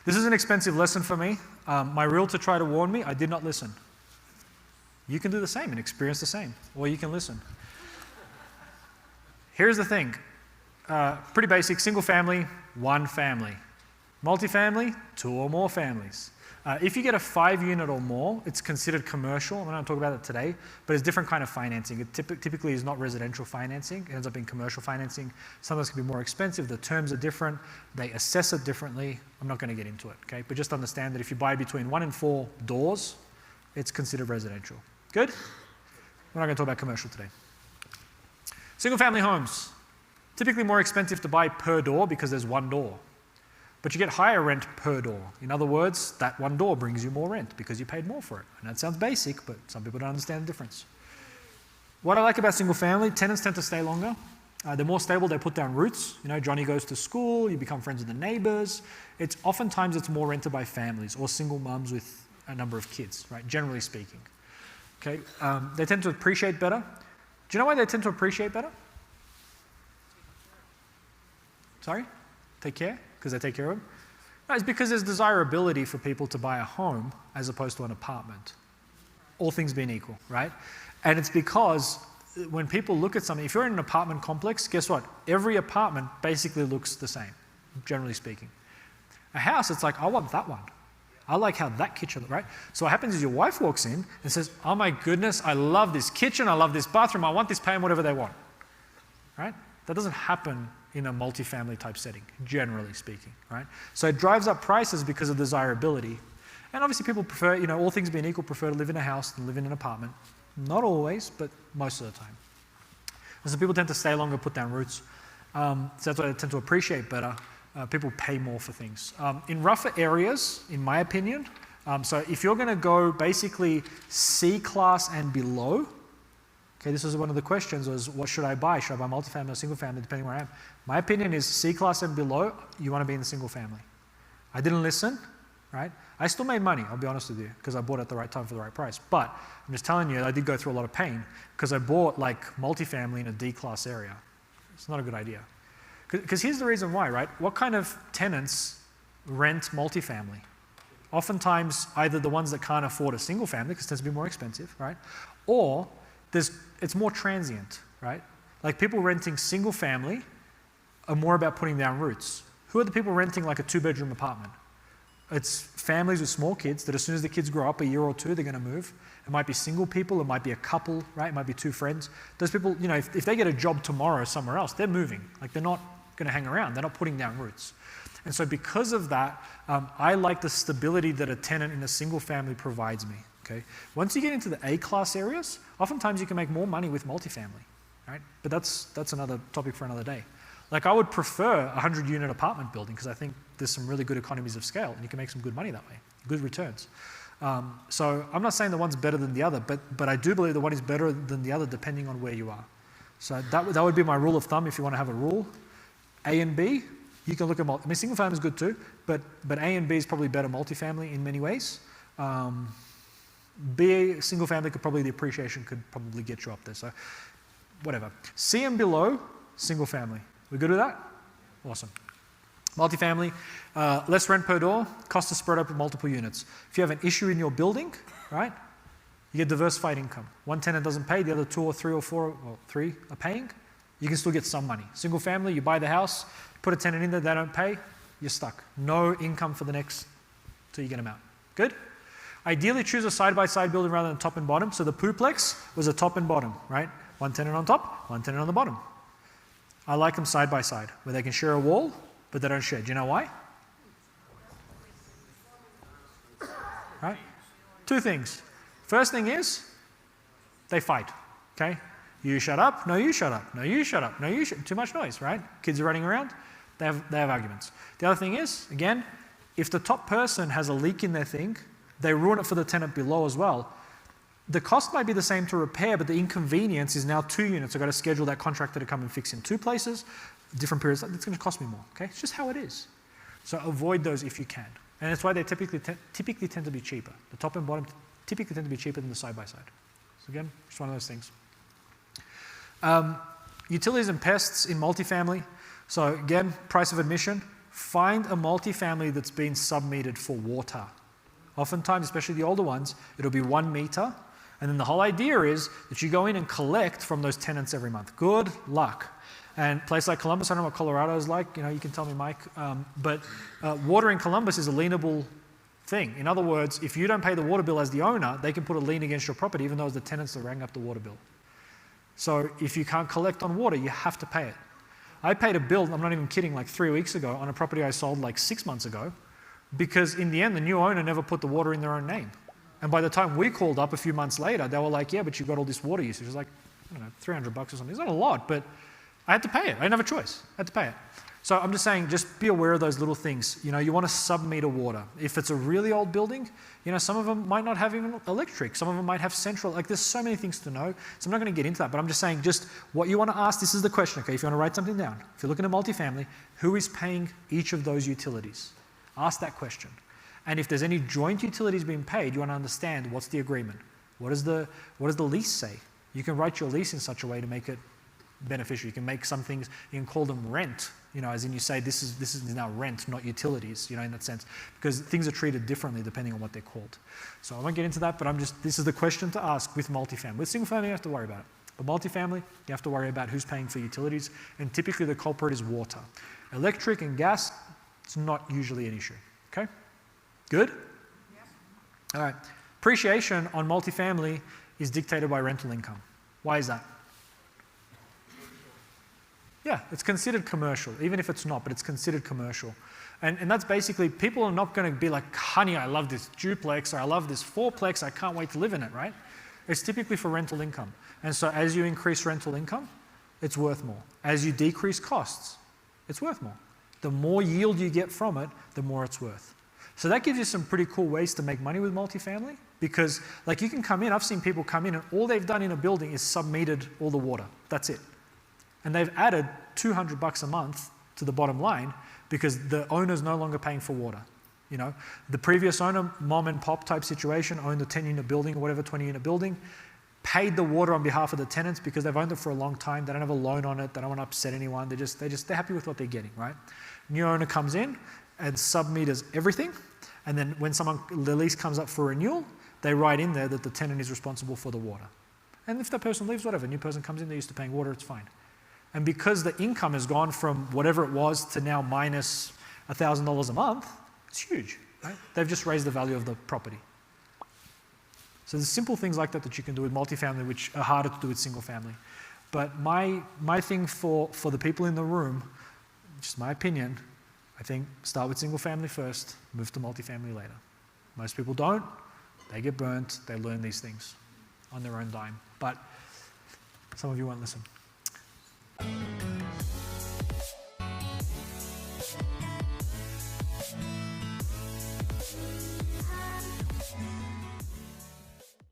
This is an expensive lesson for me. My realtor tried to warn me. I did not listen. You can do the same and experience the same, or you can listen. Here's the thing. Pretty basic. Single family, one family. Multifamily, 2 or more families. If you get a 5-unit or more, it's considered commercial. I'm not going to talk about it today, but it's different kind of financing. It typically is not residential financing. It ends up being commercial financing. Sometimes it can be more expensive. The terms are different. They assess it differently. I'm not going to get into it, okay? But just understand that if you buy between 1 and 4 doors, it's considered residential. Good? We're not going to talk about commercial today. Single-family homes. Typically more expensive to buy per door because there's 1 door. But you get higher rent per door. In other words, that 1 door brings you more rent because you paid more for it. And that sounds basic, but some people don't understand the difference. What I like about single family, tenants tend to stay longer. They're more stable, they put down roots. You know, Johnny goes to school, you become friends with the neighbors. Oftentimes it's more rented by families or single mums with a number of kids, right? Generally speaking. Okay, they tend to appreciate better. Do you know why they tend to appreciate better? Sorry? Take care? Because they take care of them? No, it's because there's desirability for people to buy a home as opposed to an apartment. All things being equal, right? And it's because when people look at something, if you're in an apartment complex, guess what? Every apartment basically looks the same, generally speaking. A house, it's like, I want that one. I like how that kitchen, right? So what happens is your wife walks in and says, oh my goodness, I love this kitchen, I love this bathroom, I want this, pay them whatever they want, right? That doesn't happen in a multifamily type setting, generally speaking, right? So it drives up prices because of desirability. And obviously people prefer, you know, all things being equal, prefer to live in a house than live in an apartment. Not always, but most of the time. And so people tend to stay longer, put down roots. So that's why they tend to appreciate better. People pay more for things. In rougher areas, in my opinion, so if you're going to go basically C-class and below, okay, this was one of the questions was, what should I buy? Should I buy multifamily or single family, depending where I am? My opinion is C-class and below, you want to be in the single family. I didn't listen, right? I still made money, I'll be honest with you, because I bought at the right time for the right price. But I'm just telling you, I did go through a lot of pain because I bought like multifamily in a D-class area. It's not a good idea. Because here's the reason why, right? What kind of tenants rent multifamily? Oftentimes, either the ones that can't afford a single family, because it tends to be more expensive, right? Or it's more transient, right? Like people renting single family are more about putting down roots. Who are the people renting like a 2-bedroom apartment? It's families with small kids that as soon as the kids grow up a year or 2, they're going to move. It might be single people, it might be a couple, right? It might be 2 friends. Those people, you know, if they get a job tomorrow somewhere else, they're moving. Like they're not going to hang around. They're not putting down roots. And so because of that, I like the stability that a tenant in a single family provides me. Okay? Once you get into the A-class areas, oftentimes you can make more money with multifamily, right? But that's another topic for another day. Like I would prefer a 100-unit apartment building because I think there's some really good economies of scale and you can make some good money that way, good returns. So I'm not saying the one's better than the other, but I do believe the one is better than the other depending on where you are. So that would be my rule of thumb if you want to have a rule. A and B, you can look at, I mean single family is good too, but A and B is probably better multifamily in many ways. B, single family the appreciation could probably get you up there, so whatever. C and below, single family. We good with that? Awesome. Multifamily, less rent per door, cost is spread over multiple units. If you have an issue in your building, right, you get diversified income. One tenant doesn't pay, the other 2 or 3 or 4, well 3 are paying, you can still get some money. Single family, you buy the house, put a tenant in there, they don't pay, you're stuck. No income for the next, till you get them out. Good? Ideally choose a side-by-side building rather than top and bottom. So the Puplex was a top and bottom, right? One tenant on top, one tenant on the bottom. I like them side by side, where they can share a wall, but they don't share. Do you know why? Right? 2 things. First thing is, they fight, okay? You shut up, no you shut up, no you shut up, no you shut up. Too much noise, right? Kids are running around, they have arguments. The other thing is, again, if the top person has a leak in their thing, they ruin it for the tenant below as well. The cost might be the same to repair, but the inconvenience is now 2 units. I've got to schedule that contractor to come and fix in 2 places, different periods. It's going to cost me more, okay? It's just how it is. So avoid those if you can. And that's why they typically tend to be cheaper. The top and bottom typically tend to be cheaper than the side-by-side. So again, just one of those things. Utilities and pests in multifamily. So again, price of admission, find a multifamily that's been sub-metered for water. Oftentimes, especially the older ones, it'll be 1 meter. And then the whole idea is that you go in and collect from those tenants every month. Good luck. And a place like Columbus, I don't know what Colorado is like, you can tell me, Mike, but water in Columbus is a lienable thing. In other words, if you don't pay the water bill as the owner, they can put a lien against your property, even though it's the tenants that rang up the water bill. So if you can't collect on water, you have to pay it. I paid a bill, I'm not even kidding, like 3 weeks ago on a property I sold like 6 months ago, because in the end, the new owner never put the water in their own name. And by the time we called up a few months later, they were like, yeah, but you've got all this water usage. It was like, I don't know, $300 or something. It's not a lot, but I had to pay it. I didn't have a choice. I had to pay it. So I'm just saying, just be aware of those little things. You want to sub-meter water. If it's a really old building, some of them might not have even electric. Some of them might have central. Like, there's so many things to know. So I'm not going to get into that, but I'm just saying, just what you want to ask, this is the question, okay? If you want to write something down, if you're looking at multifamily, who is paying each of those utilities? Ask that question. And if there's any joint utilities being paid, you want to understand what's the agreement. What does the lease say? You can write your lease in such a way to make it beneficial. You can make some things, you can call them rent, as in you say this is now rent, not utilities, in that sense, because things are treated differently depending on what they're called. So I won't get into that, but this is the question to ask with multifamily. With single family, you have to worry about it. But multifamily, you have to worry about who's paying for utilities, and typically the culprit is water. Electric and gas, it's not usually an issue, okay? Good? Yep. All right. Appreciation on multifamily is dictated by rental income. Why is that? Yeah, it's considered commercial, even if it's not, but it's considered commercial. And that's basically, people are not going to be like, honey, I love this duplex, or I love this fourplex, I can't wait to live in it, right? It's typically for rental income. And so as you increase rental income, it's worth more. As you decrease costs, it's worth more. The more yield you get from it, the more it's worth. So that gives you some pretty cool ways to make money with multifamily, because like you can come in, I've seen people come in and all they've done in a building is sub-metered all the water. That's it. And they've added $200 a month to the bottom line because the owner's no longer paying for water. The previous owner, mom and pop type situation, owned a 10-unit building or whatever, 20-unit building, paid the water on behalf of the tenants because they've owned it for a long time. They don't have a loan on it. They don't want to upset anyone. They're happy with what they're getting, right? New owner comes in and sub-meters everything. And then when the lease comes up for renewal, they write in there that the tenant is responsible for the water. And if that person leaves, whatever, new person comes in, they're used to paying water, it's fine. And because the income has gone from whatever it was to now minus $1,000 a month, it's huge, right? They've just raised the value of the property. So there's simple things like that you can do with multifamily, which are harder to do with single family. But my thing for the people in the room, just my opinion, I think start with single family first, move to multifamily later. Most people don't. They get burnt. They learn these things on their own dime. But some of you won't listen.